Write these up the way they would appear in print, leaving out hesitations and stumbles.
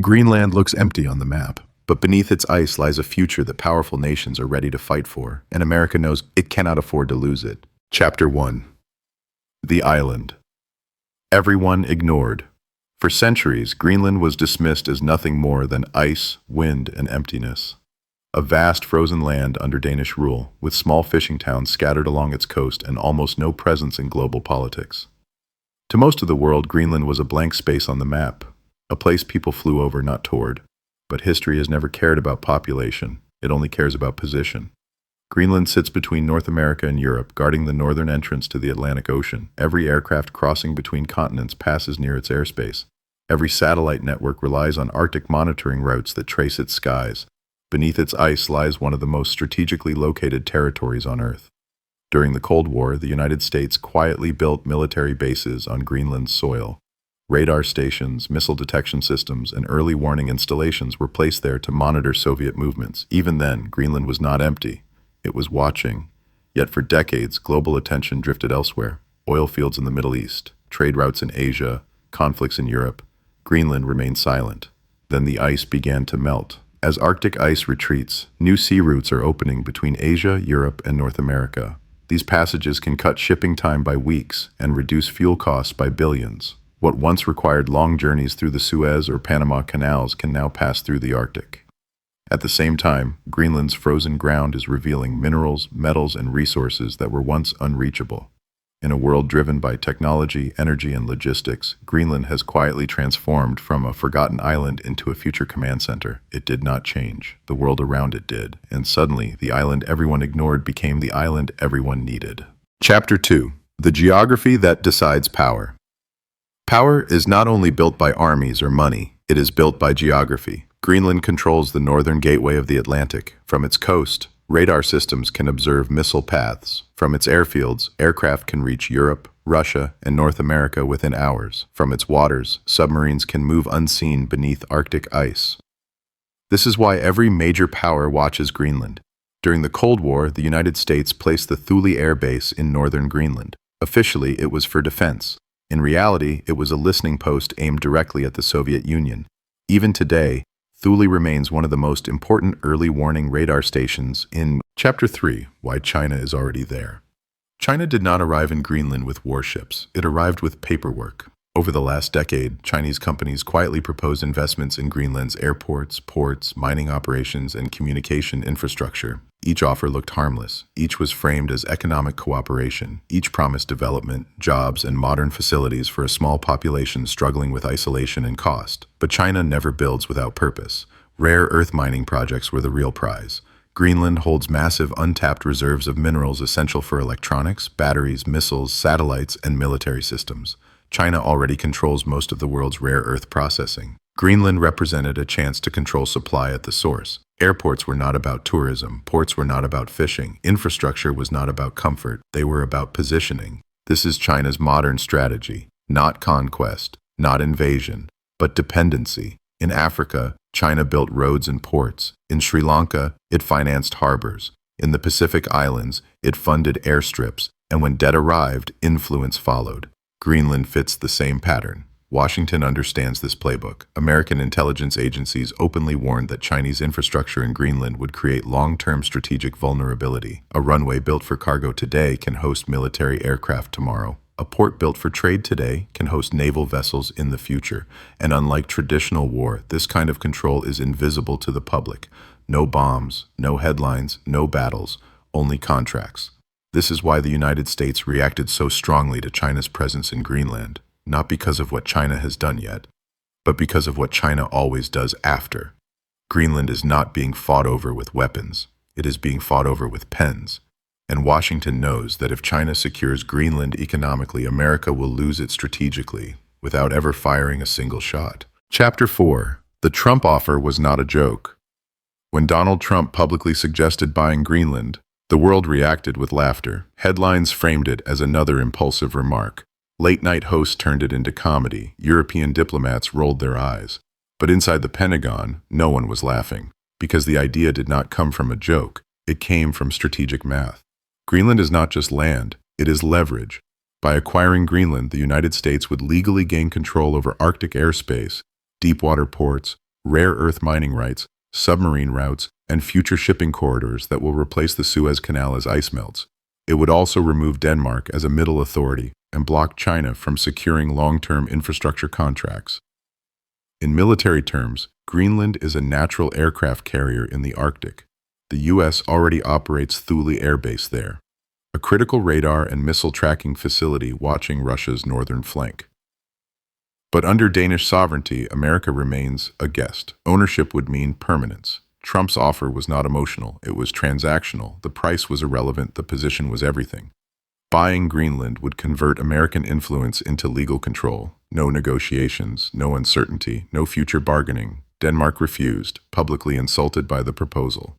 Greenland looks empty on the map, but beneath its ice lies a future that powerful nations are ready to fight for, and America knows it cannot afford to lose it. Chapter 1. The Island. Everyone ignored. For centuries, Greenland was dismissed as nothing more than ice, wind, and emptiness. A vast frozen land under Danish rule, with small fishing towns scattered along its coast and almost no presence in global politics. To most of the world, Greenland was a blank space on the map, a place people flew over, not toward. But history has never cared about population, it only cares about position. Greenland sits between North America and Europe, guarding the northern entrance to the Atlantic Ocean. Every aircraft crossing between continents passes near its airspace. Every satellite network relies on Arctic monitoring routes that trace its skies. Beneath its ice lies one of the most strategically located territories on Earth. During the Cold War, the United States quietly built military bases on Greenland's soil. Radar stations, missile detection systems, and early warning installations were placed there to monitor Soviet movements. Even then, Greenland was not empty. It was watching. Yet for decades, global attention drifted elsewhere. Oil fields in the Middle East, trade routes in Asia, conflicts in Europe. Greenland remained silent. Then the ice began to melt. As Arctic ice retreats, new sea routes are opening between Asia, Europe, and North America. These passages can cut shipping time by weeks and reduce fuel costs by billions. What once required long journeys through the Suez or Panama canals can now pass through the Arctic. At the same time, Greenland's frozen ground is revealing minerals, metals, and resources that were once unreachable. In a world driven by technology, energy, and logistics, Greenland has quietly transformed from a forgotten island into a future command center. It did not change. The world around it did. And suddenly, the island everyone ignored became the island everyone needed. Chapter 2. The Geography that Decides Power. Power is not only built by armies or money, it is built by geography. Greenland controls the northern gateway of the Atlantic. From its coast, radar systems can observe missile paths. From its airfields, aircraft can reach Europe, Russia, and North America within hours. From its waters, submarines can move unseen beneath Arctic ice. This is why every major power watches Greenland. During the Cold War, the United States placed the Thule Air Base in northern Greenland. Officially, it was for defense. In reality, it was a listening post aimed directly at the Soviet Union. Even today, Thule remains one of the most important early warning radar stations in Chapter 3, Why China is Already There. China did not arrive in Greenland with warships. It arrived with paperwork. Over the last decade, Chinese companies quietly proposed investments in Greenland's airports, ports, mining operations, and communication infrastructure. Each offer looked harmless. Each was framed as economic cooperation. Each promised development, jobs, and modern facilities for a small population struggling with isolation and cost. But China never builds without purpose. Rare earth mining projects were the real prize. Greenland holds massive untapped reserves of minerals essential for electronics, batteries, missiles, satellites, and military systems. China already controls most of the world's rare earth processing. Greenland represented a chance to control supply at the source. Airports were not about tourism, ports were not about fishing, infrastructure was not about comfort, they were about positioning. This is China's modern strategy, not conquest, not invasion, but dependency. In Africa, China built roads and ports. In Sri Lanka, it financed harbors. In the Pacific Islands, it funded airstrips, and when debt arrived, influence followed. Greenland fits the same pattern. Washington understands this playbook. American intelligence agencies openly warned that Chinese infrastructure in Greenland would create long-term strategic vulnerability. A runway built for cargo today can host military aircraft tomorrow. A port built for trade today can host naval vessels in the future. And unlike traditional war, this kind of control is invisible to the public. No bombs, no headlines, no battles, only contracts. This is why the United States reacted so strongly to China's presence in Greenland, not because of what China has done yet, but because of what China always does after. Greenland is not being fought over with weapons, it is being fought over with pens. And Washington knows that if China secures Greenland economically, America will lose it strategically, without ever firing a single shot. Chapter 4. The Trump offer was not a joke. When Donald Trump publicly suggested buying Greenland, the world reacted with laughter. Headlines framed it as another impulsive remark. Late-night hosts turned it into comedy. European diplomats rolled their eyes. But inside the Pentagon, no one was laughing, because the idea did not come from a joke. It came from strategic math. Greenland is not just land, it is leverage. By acquiring Greenland, the United States would legally gain control over Arctic airspace, deep-water ports, rare earth mining rights, submarine routes, and future shipping corridors that will replace the Suez Canal as ice melts. It would also remove Denmark as a middle authority and block China from securing long-term infrastructure contracts. In military terms, Greenland is a natural aircraft carrier in the Arctic. The U.S. already operates Thule Air Base there, a critical radar and missile tracking facility watching Russia's northern flank. But under Danish sovereignty, America remains a guest. Ownership would mean permanence. Trump's offer was not emotional, it was transactional. The price was irrelevant, the position was everything. Buying Greenland would convert American influence into legal control. No negotiations, no uncertainty, no future bargaining. Denmark refused, publicly insulted by the proposal.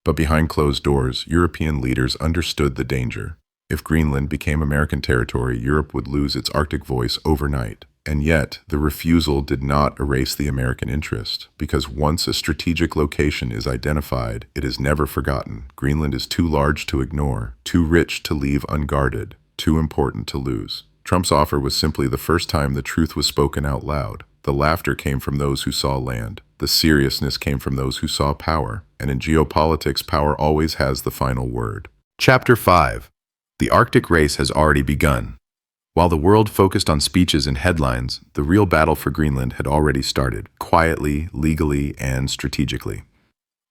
But behind closed doors, European leaders understood the danger. If Greenland became American territory, Europe would lose its Arctic voice overnight. And yet, the refusal did not erase the American interest, because once a strategic location is identified, it is never forgotten. Greenland is too large to ignore, too rich to leave unguarded, too important to lose. Trump's offer was simply the first time the truth was spoken out loud. The laughter came from those who saw land. The seriousness came from those who saw power. And in geopolitics, power always has the final word. Chapter 5. The Arctic race has already begun. While the world focused on speeches and headlines, the real battle for Greenland had already started, quietly, legally, and strategically.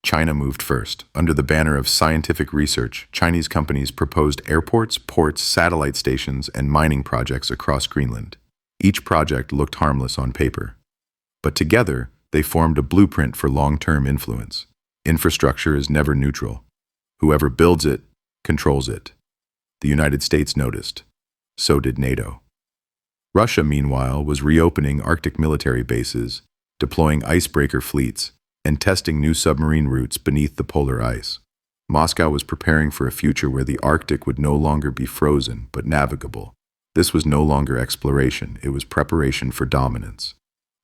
China moved first. Under the banner of scientific research, Chinese companies proposed airports, ports, satellite stations, and mining projects across Greenland. Each project looked harmless on paper. But together, they formed a blueprint for long-term influence. Infrastructure is never neutral. Whoever builds it, controls it. The United States noticed. So did NATO. Russia, meanwhile, was reopening Arctic military bases, deploying icebreaker fleets, and testing new submarine routes beneath the polar ice. Moscow was preparing for a future where the Arctic would no longer be frozen, but navigable. This was no longer exploration, it was preparation for dominance.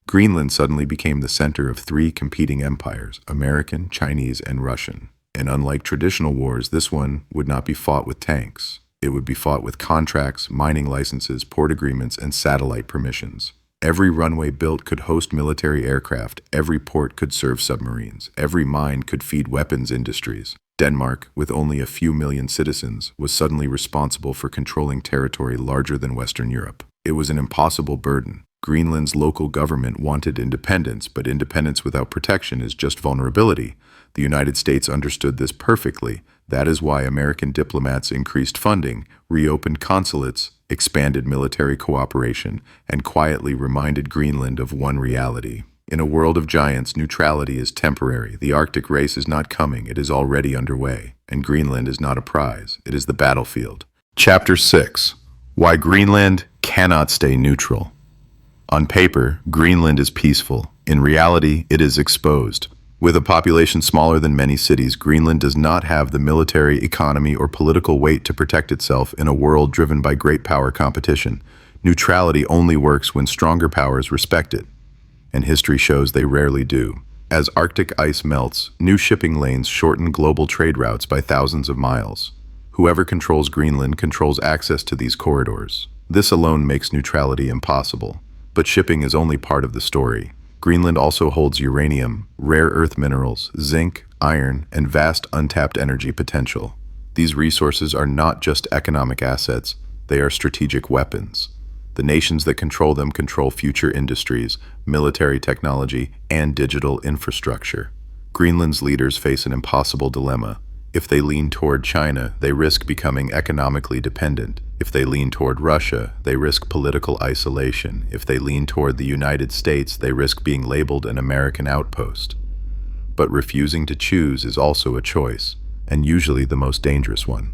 Greenland suddenly became the center of three competing empires, American, Chinese, and Russian. And unlike traditional wars, this one would not be fought with tanks. It would be fought with contracts, mining licenses, port agreements, and satellite permissions. Every runway built could host military aircraft, every port could serve submarines, every mine could feed weapons industries. Denmark, with only a few million citizens, was suddenly responsible for controlling territory larger than Western Europe. It was an impossible burden. Greenland's local government wanted independence, but independence without protection is just vulnerability. The United States understood this perfectly. That is why American diplomats increased funding, reopened consulates, expanded military cooperation, and quietly reminded Greenland of one reality. In a world of giants, neutrality is temporary. The Arctic race is not coming, it is already underway. And Greenland is not a prize, it is the battlefield. Chapter 6. Why Greenland cannot stay neutral. On paper, Greenland is peaceful. In reality, it is exposed. With a population smaller than many cities, Greenland does not have the military, economy, or political weight to protect itself in a world driven by great power competition. Neutrality only works when stronger powers respect it, and history shows they rarely do. As Arctic ice melts, new shipping lanes shorten global trade routes by thousands of miles. Whoever controls Greenland controls access to these corridors. This alone makes neutrality impossible. But shipping is only part of the story. Greenland also holds uranium, rare earth minerals, zinc, iron, and vast untapped energy potential. These resources are not just economic assets, they are strategic weapons. The nations that control them control future industries, military technology, and digital infrastructure. Greenland's leaders face an impossible dilemma. If they lean toward China, they risk becoming economically dependent. If they lean toward Russia, they risk political isolation. If they lean toward the United States, they risk being labeled an American outpost. But refusing to choose is also a choice, and usually the most dangerous one.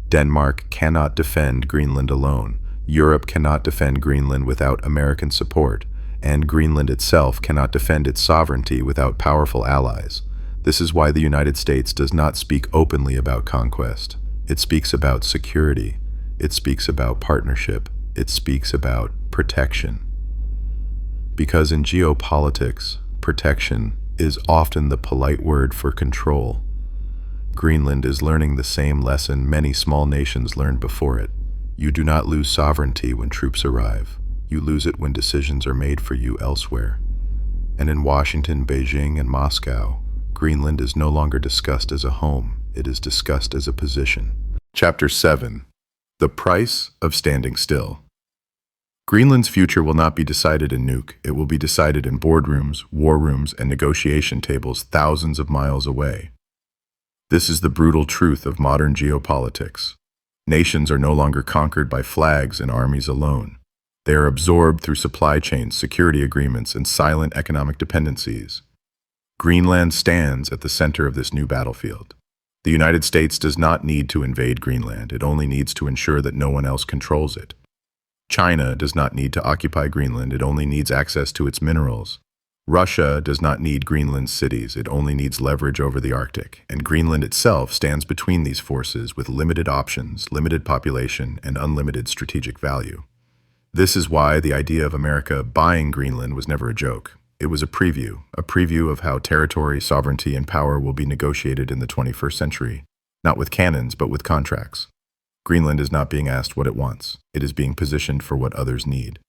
Denmark cannot defend Greenland alone. Europe cannot defend Greenland without American support, and Greenland itself cannot defend its sovereignty without powerful allies. This is why the United States does not speak openly about conquest. It speaks about security. It speaks about partnership. It speaks about protection. Because in geopolitics, protection is often the polite word for control. Greenland is learning the same lesson many small nations learned before it. You do not lose sovereignty when troops arrive. You lose it when decisions are made for you elsewhere. And in Washington, Beijing, and Moscow, Greenland is no longer discussed as a home, it is discussed as a position. Chapter 7. The Price of Standing Still. Greenland's future will not be decided in Nuuk, it will be decided in boardrooms, war rooms, and negotiation tables thousands of miles away. This is the brutal truth of modern geopolitics. Nations are no longer conquered by flags and armies alone. They are absorbed through supply chains, security agreements, and silent economic dependencies. Greenland stands at the center of this new battlefield. The United States does not need to invade Greenland, it only needs to ensure that no one else controls it. China does not need to occupy Greenland, it only needs access to its minerals. Russia does not need Greenland's cities, it only needs leverage over the Arctic, and Greenland itself stands between these forces with limited options, limited population, and unlimited strategic value. This is why the idea of America buying Greenland was never a joke. It was a preview of how territory, sovereignty, and power will be negotiated in the 21st century, not with cannons, but with contracts. Greenland is not being asked what it wants. It is being positioned for what others need.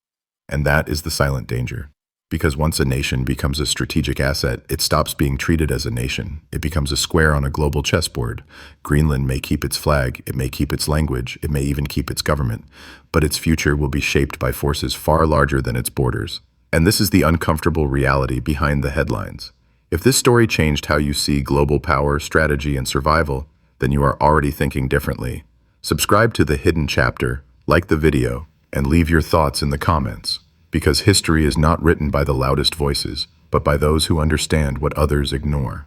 And that is the silent danger. Because once a nation becomes a strategic asset, it stops being treated as a nation. It becomes a square on a global chessboard. Greenland may keep its flag, it may keep its language, it may even keep its government, but its future will be shaped by forces far larger than its borders. And this is the uncomfortable reality behind the headlines. If this story changed how you see global power, strategy, and survival, then you are already thinking differently. Subscribe to The Hidden Chapter, like the video, and leave your thoughts in the comments, because history is not written by the loudest voices, but by those who understand what others ignore.